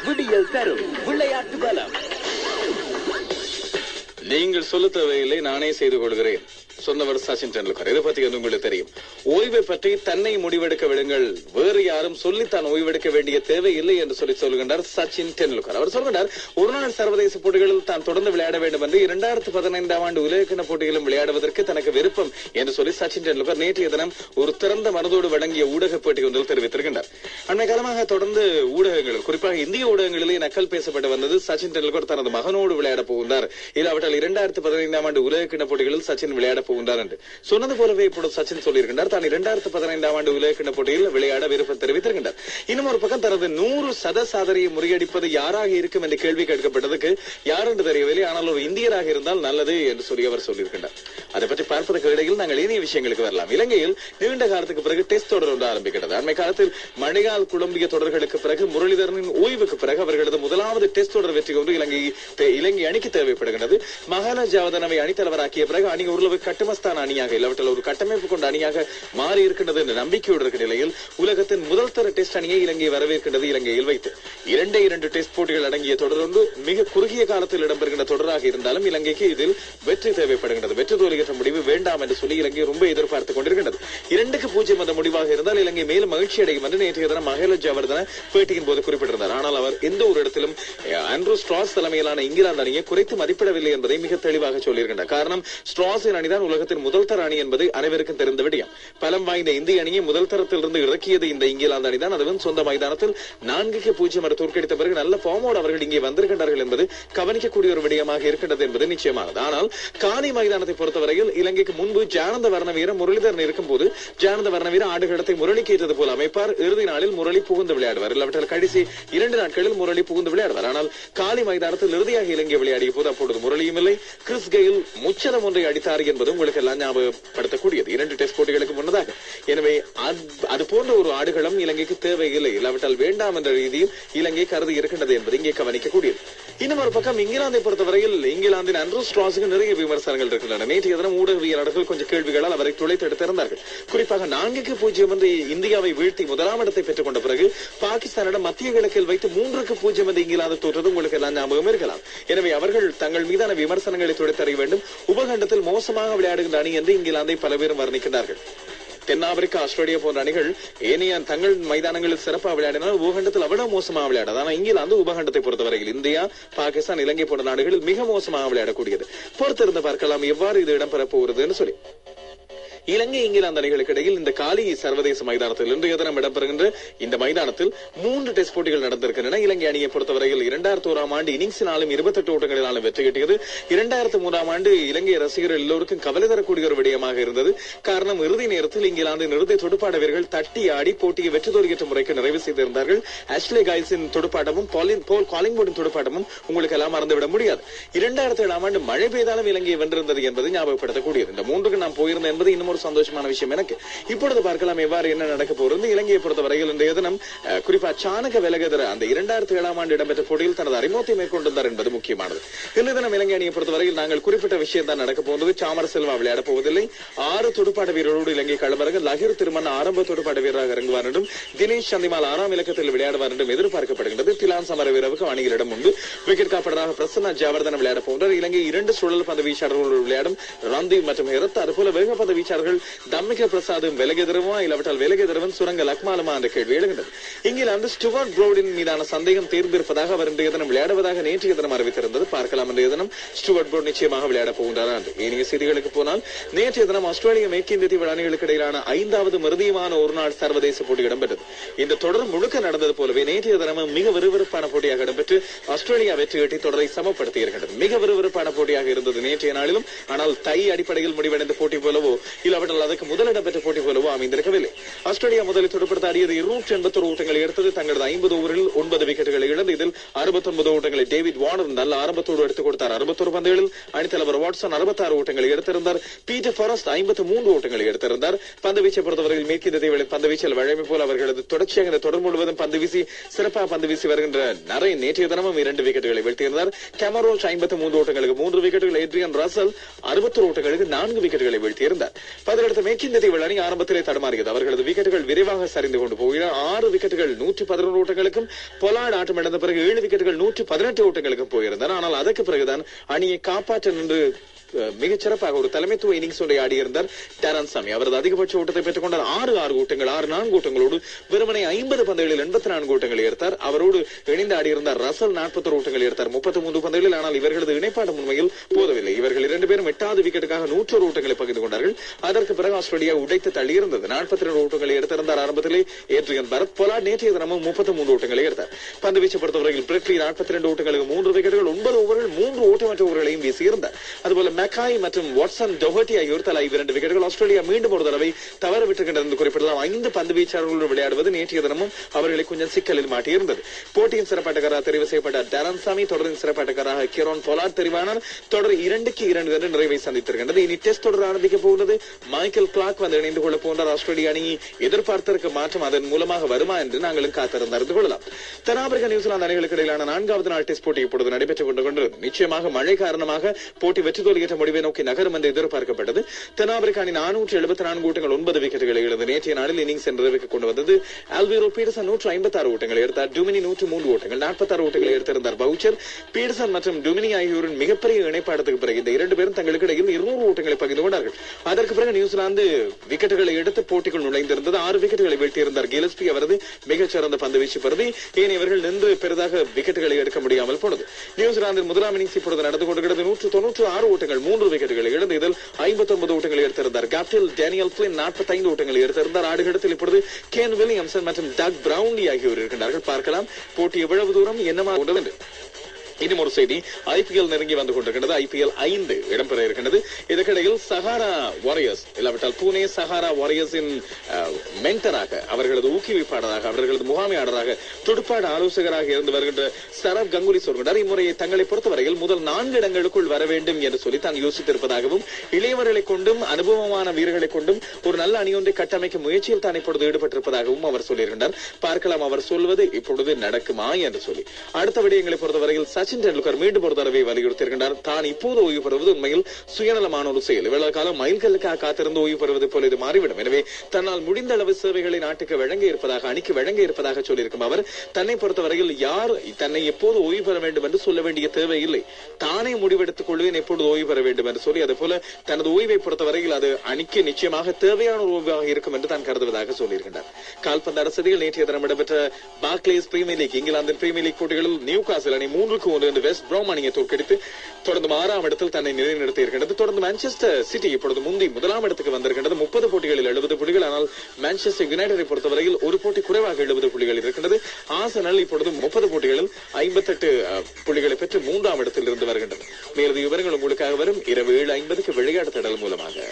விடியல் தரும் விளையாட்டு பலம். நீங்கள் சொல்ல தேவையில்லை, நானே செய்து கொள்கிறேன் சொன்னவர் சச்சின் டெண்டுல்கர். இதை பத்தி உங்களுக்கு தெரியும். ஓய்வை பற்றி தன்னை முடிவெடுக்க விடுங்கள், வேறு யாரும் சொல்லி தான் ஓய்வெடுக்க வேண்டிய தேவை இல்லை என்று சொல்லுகின்றார் சச்சின் டெண்டுல்கர். அவர் சொல்கிறார், ஒருநாள் சர்வதேச போட்டிகளில் தான் தொடர்ந்து விளையாட வேண்டும் என்று 2015ஆம் ஆண்டு உலகக்கிண போட்டியிலும் விளையாடுவதற்கு தனக்கு விருப்பம் என்று சொல்லி சச்சின் டெண்டுல்கர் நேற்றைய தினம் ஒரு திறந்த மனதோடு வழங்கிய ஊடக பேட்டி ஒன்றில் தெரிவித்திருக்கின்றார். அண்மை காலமாக தொடர்ந்து ஊடகங்களில், குறிப்பாக இந்திய ஊடகங்களிலே நக்கல் பேசப்பட்டு வந்தது சச்சின் டெண்டுல்கர் தனது மகனோடு விளையாட போகின்றார், இல்லாவிட்டால் 2015ஆம் ஆண்டு உலகக்கிண போட்டிகளில் சச்சின் விளையாட போகின்றார் என்று சொன்னது போலவே இப்போது சச்சின் சொல்லியிருக்கின்றார், தான் 2015ஆம் ஆண்டு உலகக்கிண போட்டியில் விளையாட விருப்பம் தெரிவித்திருக்கின்றார். இன்னும் ஒரு பக்கம் தனது 100 சாதனையை முறியடிப்பது யாராக இருக்கும் என்று கேள்வி கேட்கப்பட்டதுக்கு யார் என்று தெரியவில்லை, ஆனால் ஒரு இந்தியராக இருந்தால் நல்லது என்று சொல்லி அவர் சொல்லியிருக்கின்றார். அதை பற்றி பார்ப்பதற்கு இடையில் நாங்கள் இனிய விஷயங்களுக்கு வரலாம். இலங்கையில் நீண்ட காலத்துக்கு பிறகு டெஸ்ட் தொடர் ஒன்று ஆரம்பிக்கிறது. அண்மை காலத்தில் மழையால் குழம்பிய தொடர்களுக்கு பிறகு முரளிதரனின் ஓய்வுக்கு பிறகு அவர்களது முதலாவது டெஸ்ட் தொடர் வெற்றி கொண்டு இலங்கை அணிக்கு தேவைப்படுகிறது. மகாலா ஜாவதனவை அணித்தலைவராக்கிய பிறகு அணி ஓரளவு கட்டுமஸ்தான அணியாக, இல்லாவிட்டால் ஒரு கட்டமைப்பு கொண்ட அணியாக மாறி இருக்கின்றது என்ற நம்பிக்கையோடு இருக்கிற நிலையில் உலகத்தின் முதல் தர டெஸ்ட் அணியை இலங்கை வரவேற்கின்றது. இலங்கையில் வைத்து 2 டெஸ்ட் போட்டிகள் அடங்கிய தொடர் ஒன்று மிக குறுகிய காலத்தில் இடம்பெறுகின்ற தொடராக இருந்தாலும் இலங்கைக்கு இதில் வெற்றி தேவைப்படுகின்றது. வெற்றி தோல்வியற்ற முடிவு வேண்டாம் என்று சொல்லி இலங்கை ரொம்ப எதிர்பார்த்துக் கொண்டிருக்கின்றது. 2-0 என்ற முடிவாக இருந்தால் இலங்கை மேலும் மகிழ்ச்சி அடையும் என்று நேற்றைய தினம் மஹேல ஜாவர்தன பேட்டியின் போது குறிப்பிட்டிருந்தார். ஆனால் அவர் எந்த ஒரு இடத்திலும் ஆண்ட்ரூ ஸ்ட்ராஸ் தலைமையிலான இங்கிலாந்து அணியை குறைத்து மதிப்பிடவில்லை என்பதை மிக தெளிவாக சொல்லியிருக்கின்றார். காரணம், ஸ்ட்ராஸின் அணிதான் உலகத்தின் முதல் தர அணி என்பது அனைவருக்கும் தெரிந்த விடயம். பலம் வாய்ந்த இந்திய அணியை முதல் தரத்திலிருந்து இறக்கியது இந்த இங்கிலாந்து அணிதான். அதுவும் சொந்த மைதானத்தில் 4-0 என தோற்கடித்த பிறகு நல்ல ஃபார்மோடு அவர்கள் இங்கே வந்திருக்கின்றார்கள் என்பது கவனிக்கக்கூடிய ஒரு விடயமாக இருக்கின்றது என்பது நிச்சயமானது. ஆனால் காலி மைதானத்தை பொறுத்தவரையில் இலங்கைக்கு முன்பு ஜானந்த வர்ணவீர முரளிதரன் இருக்கும் போது ஜானந்த வர்ணவீர ஆடுகளத்தை முரளிக்கு ஏற்றது போல அமைப்பார். இறுதி நாளில் முரளி புகுந்து விளையாடுவார், இல்லாவிட்டால் கடைசி 2 நாட்களில் முரளி புகுந்து விளையாடுவார். ஆனால் காலி மைதானத்தில் இறுதியாக இலங்கை விளையாடிய போது அப்பொழுது முரளியும் இல்லை, கிறிஸ் கெயில் முச்சரம் ஒன்றை அடித்தார் என்பது உங்களுக்கு எல்லாம் ஞாபகப்படுத்தக்கூடியது 2 டெஸ்ட் போட்டிகளுக்கு முன்னதாக. எனவே அது போன்ற ஒரு ஆடுகளம் இலங்கைக்கு தேவையில்லை, இல்லாவிட்டால் வேண்டாம் என்ற ரீதியில் இலங்கை கருதி இருக்கின்றது என்பது இங்கே கவனிக்கக்கூடியது. இன்னும் ஒரு பக்கம் இங்கிலாந்தை பொறுத்தவரையில் இங்கிலாந்தின் ஆண்ட்ரூ ஸ்ட்ராஸுக்கு நிறைய விமர்சனங்கள் இருக்கின்றன. நேற்றைய தினம் ஊடகவியலாளர்கள் கொஞ்சம் கேள்விகளால் அவரை துளைத்தெடுத்திருந்தார்கள். குறிப்பாக 4-0 என்று இந்தியாவை வீழ்த்தி முதலாம் இடத்தை பெற்றுக் கொண்ட பிறகு பாகிஸ்தானிடம் மத்திய கிழக்கில் வைத்து 3-0 என்று இங்கிலாந்து தோற்றது உங்களுக்கு எல்லாம் ஞாபகம் இருக்கலாம். எனவே அவர்கள் தங்கள் மீதான விமர்சனங்களை துடைத்தறிய வேண்டும். உபகண்டத்தில் மோசமாக விளையாடுகின்ற அணி என்று இங்கிலாந்தை பல பேரும் வர்ணிக்கிறார்கள். தென்னாப்பிரிக்கா, ஆஸ்திரேலியா போன்ற அணிகள் ஏனைய தங்கள் மைதானங்களில் சிறப்பாக விளையாடினால் உபகண்டத்தில் அவ்வளவு மோசமாக விளையாடாது. ஆனால் இங்கிலாந்து உபகண்டத்தை பொறுத்தவரையில் இந்தியா, பாகிஸ்தான், இலங்கை போன்ற நாடுகளில் மிக மோசமாக விளையாடக்கூடியது. பொறுத்திருந்து பார்க்கலாம் எவ்வாறு இது இடம்பெறப் போகிறதுன்னு சொல்லி. இலங்கை இங்கிலாந்து அணிகளுக்கு இடையில் இந்த காலி சர்வதேச மைதானத்தில் இன்றைய தினம் இடம்பெறுகின்ற இந்த மைதானத்தில் 3 டெஸ்ட் போட்டிகள் நடந்திருக்கின்றன. இலங்கை அணியை பொறுத்தவரையில் 2001ஆம் ஆண்டு இன்னிங்ஸினாலும் 28 ஓட்டங்களினாலும் வெற்றி கிட்டியது. 2003ஆம் ஆண்டு இலங்கை ரசிகர்கள் எல்லோருக்கும் கவலை தரக்கூடிய ஒரு விடயமாக இருந்தது. காரணம், இறுதி நேரத்தில் இங்கிலாந்தின் இறுதி துடுப்பாட்ட வீரர்கள் தட்டி ஆடி போட்டியை வெற்றி தோல்வியற்ற முறைக்கு நிறைவு செய்திருந்தார்கள். ஆஷ்லே கைல்ஸின் துடுப்பாட்டமும் போல் காலிங்வுட்டின் துடுப்பாட்டமும் உங்களுக்கு எல்லாம் மறந்துவிட முடியாது. 2007ஆம் ஆண்டு மழை பெய்தாலும் இலங்கையை வென்றிருந்தது என்பது ஞாபகப்படுத்தக்கூடியது. இந்த 3க்கு நாம் போயிருந்தோம் என்பது இன்னும் ஒரு சந்தோஷமான விஷயம் எனக்கு. இப்பொழுது பார்க்கலாம் எவ்வாறு என்ன நடக்க போகிறது. இலங்கையை பொறுத்தவரையில் இன்றைய தினம் குறிப்பா சாணக வெலகதர அந்த 2007ஆம் ஆண்டு இடம்பெற்ற போட்டியில் தனது அறிமுகத்தை மேற்கொண்டிருந்தார் என்பது முக்கியமானது. இன்றைய தினம் இலங்கை அணியை பொறுத்தவரையில் நாங்கள் குறிப்பிட்ட விஷயம் தான் நடக்க போகிறது. சாமர செல்வா விளையாட போவதில்லை. 6 துடுப்பாட்ட வீரரோடு இலங்கை களமிறங்க லஹிர் திருமன் ஆரம்ப துடுப்பாட்ட வீரராக இறங்குவார் என்றும் தினேஷ் சந்திமால் 6ஆம் இலக்கத்தில் விளையாடுவார் என்றும் எதிர்பார்க்கப்படுகின்றது. திலான் சமரவீரவுக்கு அணிகளிடம் உண்டு. விக்கெட் காப்படராக பிரசன்னா ஜாவர்தன விளையாட போகின்றார். இலங்கை 2 சுழல் பந்து வீச்சாளர்களோடு விளையாடும் ரந்தீப் மற்றும் ஹெரத், அதுபோல வேகப்பந்து வீச்சாளர்கள் தம்மிக பிரசாதும் விலகெதிரவா இல்லாவிட்டால் விலகெதிரவன் சுரங்க லக்மாலமா என்ற கேள்வி எழுகின்றது. இங்கிலாந்து ஸ்டுவர்ட் ப்ரோடின் மீதான சந்தேகம் தீர்ந்திருப்பதாக அவர் இன்றைய தினம் விளையாடுவதாக நேற்றைய தினம் அறிவித்திருந்தது. பார்க்கலாம் இன்றைய தினம் ஸ்டுவர்ட் ப்ரோட் நிச்சயமாக விளையாட போகின்றார் என்று. ஏனைய செய்திகளுக்கு போனால் நேற்றைய தினம் ஆஸ்திரேலியா மேற்கிந்திய தீவு அணிகளுக்கு இடையிலான 5வது மிருதியமான ஒருநாள் சர்வதேச போட்டி இடம்பெற்றது. இந்த தொடர் முழுக்க நடந்தது போலவே நேற்றைய தினமும் மிக விறுவிறுப்பான போட்டியாக இடம்பெற்று ஆஸ்திரேலியா வெற்றி ஈட்டி தொடரை சமப்படுத்தி இருக்கின்றது. மிக விறுவிறுப்பான போட்டியாக இருந்தது நேற்றைய நாளிலும். ஆனால் டை அடிப்படையில் முடிவடைந்த போட்டி போலவோ இல்லாவிட்டால் அதற்கு முதலிடம் பெற்ற போட்டி போலவோ அமைந்திருக்கவில்லை. ஆஸ்திரேலியா முதலில் துடுப்படுத்த ஆடியது 281 ஓட்டங்களை எடுத்தது. தங்களது 50 ஓவரில் 9 விக்கெட்டுகளை இழந்து இதில் 69 ஓட்டங்களை டேவிட் வார்னர் நல்ல ஆரம்பத்தோடு எடுத்துக் கொடுத்தார். 61 பந்துகளில் அணித்தலைவர் வாட்சன் 66 ஓட்டங்களை எடுத்திருந்தார். பீட்டர் ஃபாரஸ்ட் 53 ஓட்டங்களை எடுத்திருந்தார். பந்து வீச்சை பொறுத்தவரையில் மேற்கிந்திய தீவுகளின் பந்து வீச்சில் வழமை போல் அவர்களது தொடர்ச்சியாக இந்த தொடர் முழுவதும் பந்து வீசி சிறப்பாக பந்து வீசி வருகின்ற நரை நேற்றைய தினமும் 2 விக்கெட்டுகளை வீழ்த்தியிருந்தார். கேமரோச் 53 ஓட்டங்களுக்கு 3 விக்கெட்டுகள், ஏட்ரியன் ரசல் 61 ஓட்டங்களுக்கு 4 விக்கெட்டுகளை வீழ்த்தியிருந்தார். பதிலடுத்த மேற்கிந்திய தீவு அணி ஆரம்பத்திலே தடுமாறியது. அவர்களது விக்கெட்டுகள் விரைவாக சரிந்து கொண்டு போகிற 6 விக்கெட்டுகள் 111 ஓட்டங்களுக்கும் பொலார்ட் ஆட்டமிழந்த பிறகு 7 விக்கெட்டுகள் 118 ஓட்டங்களுக்கும் போயிருந்தன. ஆனால் அதற்கு பிறகுதான் அணியை காப்பாற்ற நின்று மிகச் சிறப்பாக ஒரு தலைமைத்துவ இன்னிங்ஸ் ஒன்றை ஆடியிருந்தார் டேரன் சாமி. அவரது அதிகபட்ச ஓட்டத்தை பெற்றுக் கொண்டார். 6 ஓட்டங்கள் 4 ஓட்டங்களோடு வெறுமனை 50 பந்துகளில் 84 ஓட்டங்களை எடுத்தார். அவரோடு இணைந்து ஆடியிருந்தார் ரசல் 41 ஓட்டங்களை எடுத்தார் 33 பந்துகளில். ஆனால் இவர்களது இணைப்பாடு உண்மையில் போதவில்லை. இவர்கள் 2 பேரும் 8வது விக்கெட்டுக்காக 100 ஓட்டங்களை பகிர்ந்து கொண்டார்கள். அதற்கு பிறகு ஆஸ்திரேலியா உடைத்து தள்ளியிருந்தது. 42 ஓட்டங்களை எடுத்திருந்தார் ஆரம்பத்திலே ஏட்ரியன் பரத். பொலார்ட் நேற்றைய தினமும் 33 ஓட்டங்களை எடுத்தார். பந்து வீச்சு பொறுத்தவரையில் பிரெட்லி 42 ஓட்டங்களுக்கு 3 விக்கெட்டுகள் 9 ஓவர்கள் 3 ஓட்டமற்ற ஓவர்களையும் வீசியிருந்தார். அதுபோல மெக்காய் மற்றும் வாட்சன் டொஹர்டி ஆகியோர் தலா 2 விக்கெட்டுகள். ஆஸ்திரேலியா மீண்டும் ஒரு தடவை தவற விட்டுகின்றது என்று குறிப்பிடலாம். 5 பந்து வீச்சாளர்களோடு விளையாடுவது நேற்றைய தினமும் அவர்களை கொஞ்சம் சிக்கலில் மாட்டியிருந்தது. போட்டியின் சிறப்பாட்டக்காரராக தெரிவு செய்யப்பட்ட டேரன் சாமி தொடரின் சிறப்பாட்டக்காரராக கிரோன் பொலார்ட் தெரிவானார். தொடர் 2-2 என்று நிறைவை சந்தித்திருக்கின்றது. இனி டெஸ்ட் தொடர் ஆரம்பிக்க போகிறது. மைக்கேல் கிளார்க் வந்து இணைந்து கொள்ள போன்றார். ஆஸ்திரேலிய அணி எதிர்பார்த்திருக்க மாற்றம் அதன் மூலமாக வருமா என்று நாங்களும் காத்திருந்து அறிந்து கொள்ளலாம். தென்னாப்பிரிக்கா நியூசிலாந்து அணிகளுக்கு இடையிலான 4வது நாள் டெஸ்ட் போட்டி இப்பொழுது நடைபெற்றுக் கொண்டிருக்கிறது. நிச்சயமாக மழை காரணமாக போட்டி வெற்றி தோல்வியற்ற முடிவை நோக்கி நகரும் என்று எதிர்பார்க்கப்பட்டது. தென்னாப்பிரிக்கா அணி 474 ஓட்டங்கள் 9 விக்கெட்டுகளை இழந்து நேற்றைய நாளில் இன்னிங்ஸ் நிறைவுக்கு கொண்டு வந்தது. ஆல்வேரோ பீட்டர்சன் 156 ஓட்டங்களை எடுத்தார். டுமினி 103 ஓட்டங்கள் 46 ஓட்டங்களை எடுத்திருந்தார். பவுச்சர், பீட்டர்சன் மற்றும் டுமினி ஆகியோரின் மிகப்பெரிய இணைப்பாடத்துக்கு பிறகு இந்த 2 பேரும் தங்களுக்கு இடையில் 200 ஓட்டங்களை பகிர்ந்து கொண்டார்கள். அதற்கு பிறகு நியூசிலாந்து விக்கெட்டுகளை எடுத்து போட்டிக்குள் நுழைந்திருந்தது. 6 விக்கெட்டுகளை வீழ்த்தியிருந்தார் கில்லஸ்பி. அவரது மிகச்சிறந்த பந்து வீச்சு பருதி இவர்கள் நின்று பெரிதாக விக்கெட்டுகளை எடுக்க முடியாமல் போனது. நியூசிலாந்தின் முதலாம் இன்னிங்ஸ் இப்பொழுது நடந்து கொண்டிருக்கிறது. 196 ஓட்டங்கள் 3 விக்கெட்டுகளை இழந்து இதில் 59 ஓட்டங்களை எடுத்திருந்தார். கேப்டன் டேனியல் பிளின் 45 ஓட்டங்களை எடுத்திருந்தார். ஆடுகளத்தில் இப்பொழுது கேன் வில்லியம்சன் மற்றும் டக் பிரவுன்லி ஆகியோர் இருக்கின்றார்கள். பார்க்கலாம் போட்டி எவ்வளவு தூரம் என்னமா உள்ளது என்று. இன்னும் ஒரு செய்தி, ஐபிஎல் நெருங்கி வந்து கொண்டிருக்கிறது. ஐபிஎல் 5 இடம்பெற இருக்கின்றது. இதற்கிடையில் சஹாரா வாரியர்ஸ் இல்லாவிட்டால் பூனே சஹாரா வாரியர்ஸின் மென்டராக, அவர்களது ஊக்குவிப்பாளராக, அவர்களது முகாமையாளராக, துடுப்பாட ஆலோசகராக இருந்து வருகின்ற சரவ் கங்குலி சொல்கிறார், இம்முறையை தங்களை பொறுத்தவரையில் முதல் 4 இடங்களுக்குள் வர வேண்டும் என்று சொல்லி தான் யோசித்திருப்பதாகவும், இளையவர்களை கொண்டும் அனுபவமான வீரர்களை கொண்டும் ஒரு நல்ல அணியொன்றை கட்டமைக்கும் முயற்சியில் தான் இப்பொழுது ஈடுபட்டிருப்பதாகவும் அவர் சொல்லியிருக்கிறார். பார்க்கலாம் அவர் சொல்வது இப்பொழுது நடக்குமா என்று சொல்லி. அடுத்த விடயங்களை பொறுத்தவரையில் சச்சின் டெண்டுல்கர் மீண்டும் ஒரு தடவை வலியுறுத்தியிருக்கிறார். தான் இப்போது ஓய்வு பெறுவது உண்மையில் சுயநலமான ஒரு செயல். இவ்வளவு காலம் மைல்கல்லுக்காக காத்திருந்து ஓய்வு பெறுவது போல இது மாறிவிடும். எனவே தன்னால் முடிந்த அளவு சேவைகளை நாட்டுக்கு வழங்க இருப்பதாக, அணிக்கு வழங்க இருப்பதாக சொல்லியிருக்கும் அவர், தன்னை பொறுத்தவரையில் யார் தன்னை எப்போது ஓய்வு பெற வேண்டும் என்று சொல்ல வேண்டிய தேவை இல்லை. தானே முடிவெடுத்துக் கொள்வேன் எப்போது ஓய்வு பெற வேண்டும் என்று சொல்லி, அதுபோல தனது ஓய்வை பொறுத்தவரையில் அது அணிக்கு நிச்சயமாக தேவையான ஒரு ஓய்வாக இருக்கும் என்று தான் கருதுவதாக சொல்லியிருக்கிறார். கால்பந்து அரசியல் நேற்றைய தினம் இடம்பெற்ற பார்க்லேஸ் பிரீமியர் லீக், இங்கிலாந்தின் பிரீமியர் லீக் போட்டிகளில் நியூகாசில் அணி 3-1 என்று வெஸ்ட் ப்ரோம் அணியை தோற்கடித்து தொடர்ந்து 6ஆம் இடத்தில் தன்னை நிலைநிறுத்தி இருக்கிறது. தொடர்ந்து மான்செஸ்டர் சிட்டி இப்பொழுது முந்தி 1ஆம் இடத்துக்கு வந்திருக்கிறது. 30 போட்டிகளில் 70 புள்ளிகள். ஆனால் மான்செஸ்டர் யுனைடெடை பொறுத்தவரையில் ஒரு போட்டி குறைவாக 70 புள்ளிகள் இருக்கிறது. ஆர்சனல் இப்பொழுது 30 போட்டிகளில் 58 புள்ளிகளை பெற்று 3ஆம் இடத்தில் இருந்து வருகின்றது. மேலும் விவரங்கள் உங்களுக்காக வரும் இரவு 7:50 விளையாட்டு தடல் மூலமாக.